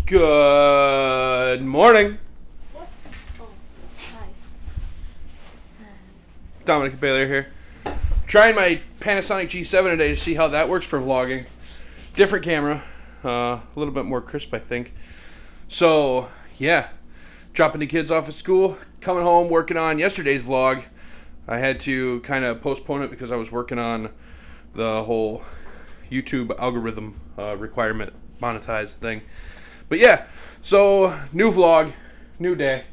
Good morning. What? Oh, hi. Dominic Baylor here. Trying my Panasonic G7 today to see how that works for vlogging. Different camera. A little bit more crisp, I think. So, yeah. Dropping the kids off at school. Coming home, working on yesterday's vlog. I had to kind of postpone it because I was working on the whole YouTube algorithm requirement monetized thing. But yeah, so new vlog, new day.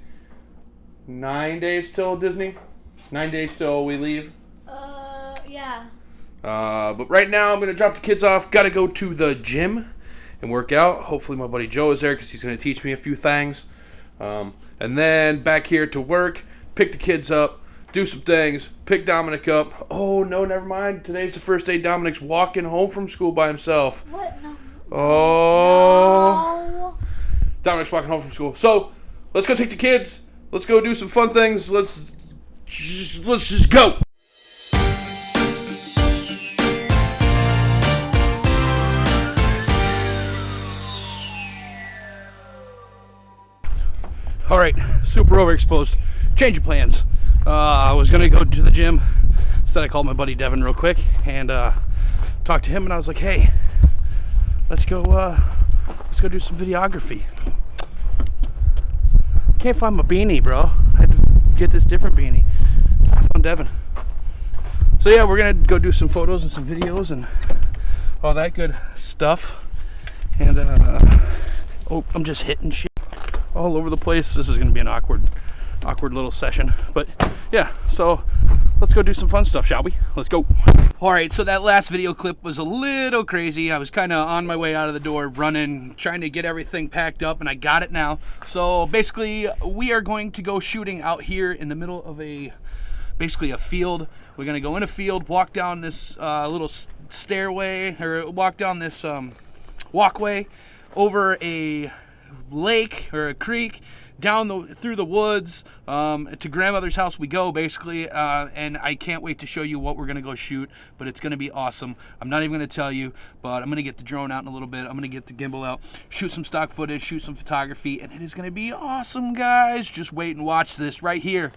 9 days till Disney. 9 days till we leave. Yeah. But right now I'm gonna drop the kids off. Gotta go to the gym and work out. Hopefully my buddy Joe is there because he's gonna teach me a few things. And then back here to work, pick the kids up, do some things, pick Dominic up. Oh no, never mind. Today's the first day Dominic's walking home from school by himself. What? No. Oh. No. Dominic's walking home from school. So, let's go take the kids. Let's go do some fun things. Let's just go. All right, super overexposed. Change of plans. I was gonna go to the gym. Instead, I called my buddy Devon real quick and talked to him, and I was like, "Hey, let's go do some videography." Can't find my beanie, bro. I had to get this different beanie. I found Devon. So yeah, we're gonna go do some photos and some videos and all that good stuff. And oh, I'm just hitting shit all over the place. This is gonna be an awkward little session. But yeah, so let's go do some fun stuff, shall we? Let's go. All right, so that last video clip was a little crazy. I was kind of on my way out of the door, running, trying to get everything packed up, and I got it now. So basically, we are going to go shooting out here in the middle of basically a field. We're gonna go in a field, walk down this little stairway, or walk down this walkway over a lake or a creek, down through the woods to grandmother's house we go, basically, and I can't wait to show you what we're gonna go shoot, but it's gonna be awesome. I'm not even gonna tell you, but I'm gonna get the drone out in a little bit. I'm gonna get the gimbal out, shoot some stock footage, shoot some photography, and it is gonna be awesome, guys. Just wait and watch this right here.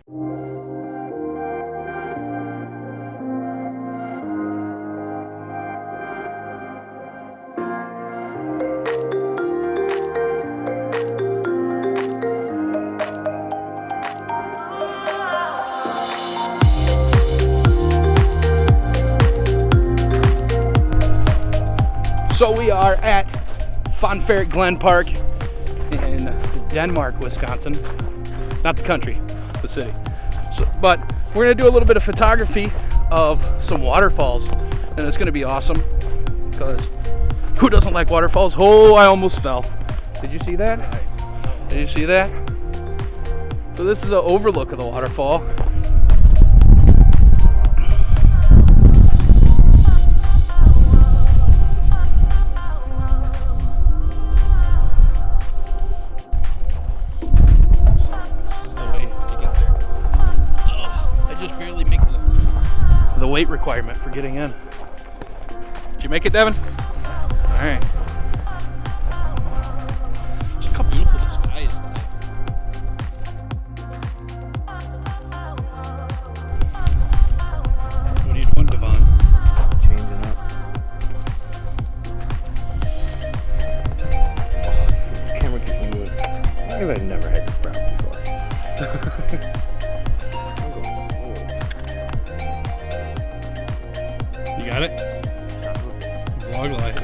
So we are at Fonferret Glen Park in Denmark, Wisconsin. Not the country, the city. But we're gonna do a little bit of photography of some waterfalls, and it's gonna be awesome because who doesn't like waterfalls? Oh, I almost fell. Did you see that? Did you see that? So this is an overlook of the waterfall. The weight requirement for getting in. Did you make it, Devon? All right. Just look how beautiful the sky is tonight. What are you doing, Devon? Changing up. Oh, the camera keeps moving. I think I've never had this problem before. You got it? Vlog life.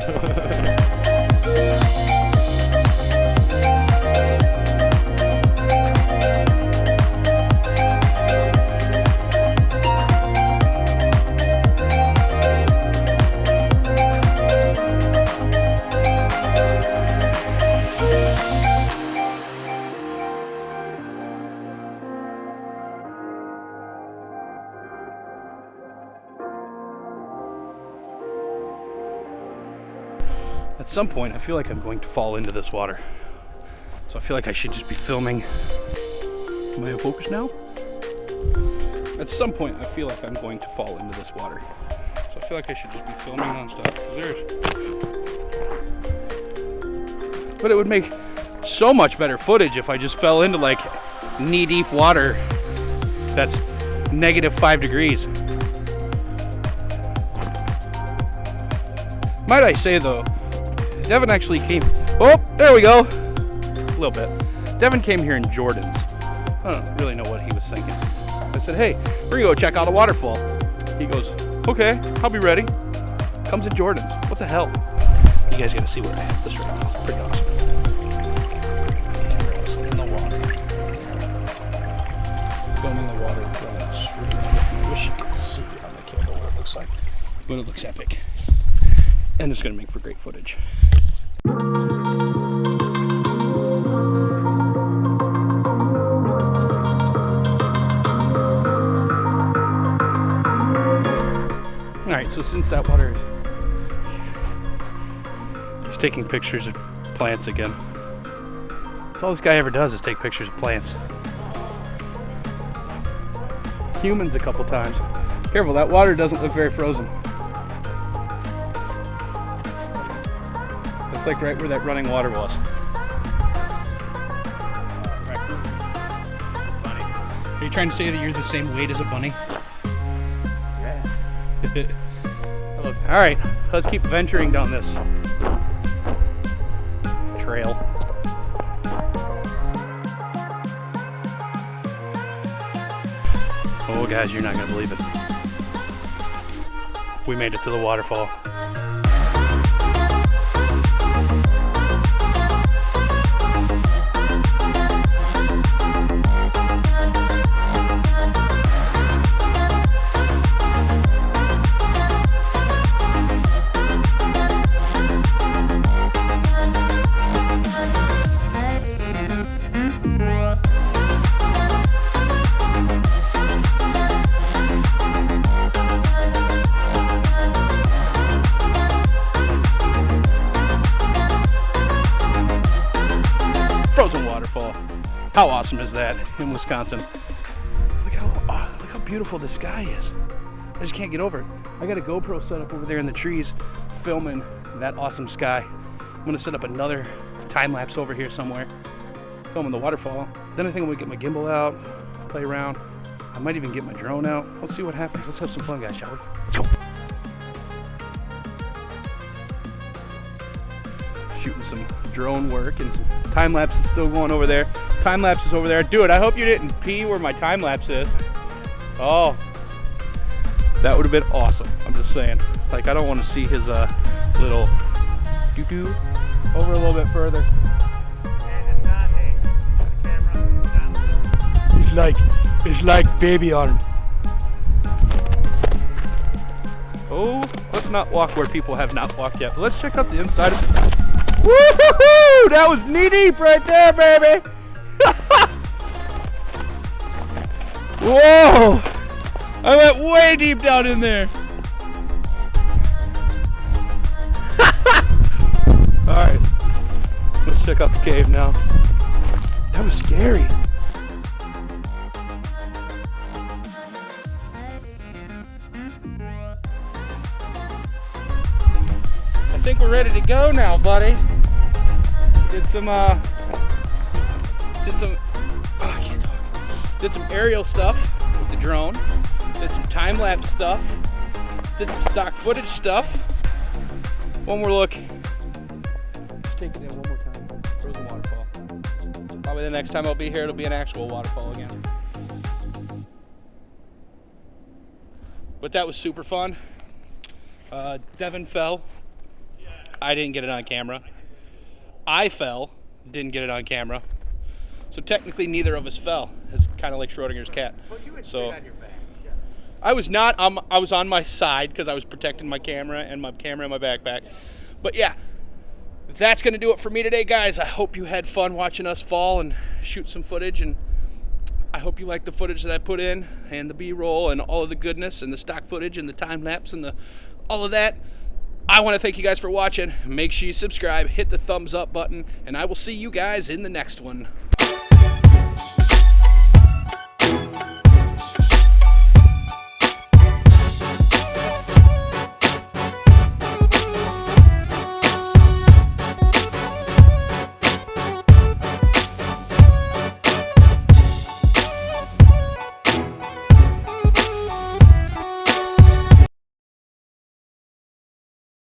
At some point, I feel like I'm going to fall into this water. So I feel like I should just be filming. Am I in focus now? At some point, I feel like I'm going to fall into this water. So I feel like I should just be filming nonstop. But it would make so much better footage if I just fell into like knee-deep water that's -5 degrees. Might I say though, Devon actually came, oh, there we go, a little bit. Devon came here in Jordans. I don't really know what he was thinking. I said, hey, we're gonna go check out a waterfall. He goes, okay, I'll be ready. Comes in Jordans. What the hell? You guys gotta see where I am this right now. It's pretty awesome. Cameras in the water. Filming the water. I wish you could see on the camera what it looks like. But it looks epic. And it's gonna make for great footage. Alright, so since that water is he's taking pictures of plants again. That's all this guy ever does is take pictures of plants. Humans a couple times. Careful, that water doesn't look very frozen. That's like right where that running water was. Bunny. Are you trying to say that you're the same weight as a bunny? Yeah. All right, let's keep venturing down this trail. Oh guys, you're not gonna believe it. We made it to the waterfall. Frozen waterfall. How awesome is that in Wisconsin? Look how beautiful the sky is. I just can't get over it. I got a GoPro set up over there in the trees filming that awesome sky. I'm gonna set up another time lapse over here somewhere filming the waterfall. Then I think I'm gonna get my gimbal out, play around. I might even get my drone out. Let's see what happens. Let's have some fun, guys, shall we? Let's go. Shooting some drone work and some time lapse is still going over there. Time lapse is over there. Dude, I hope you didn't pee where my time lapse is. Oh, that would have been awesome. I'm just saying. Like, I don't want to see his little doo-doo over a little bit further. And it's not the camera. It's like baby arm. Oh, let's not walk where people have not walked yet. But let's check out the inside of it. Woo-hoo-hoo! That was knee deep right there, baby. Whoa! I went way deep down in there. All right, let's check out the cave now. That was scary. I think we're ready to go now, buddy. Did some aerial stuff with the drone. Did some time lapse stuff. Did some stock footage stuff. One more look. Let's take it in one more time. Frozen waterfall. Probably the next time I'll be here, it'll be an actual waterfall again. But that was super fun. Devon fell. I didn't get it on camera. I fell, didn't get it on camera. So technically neither of us fell. It's kind of like Schrodinger's cat. Well, you would So sit on your back. Yeah. I was not, I was on my side because I was protecting my camera and my backpack. But yeah, that's gonna do it for me today, guys. I hope you had fun watching us fall and shoot some footage, and I hope you like the footage that I put in and the B-roll and all of the goodness and the stock footage and the time lapse and all of that. I want to thank you guys for watching. Make sure you subscribe, hit the thumbs up button, and I will see you guys in the next one.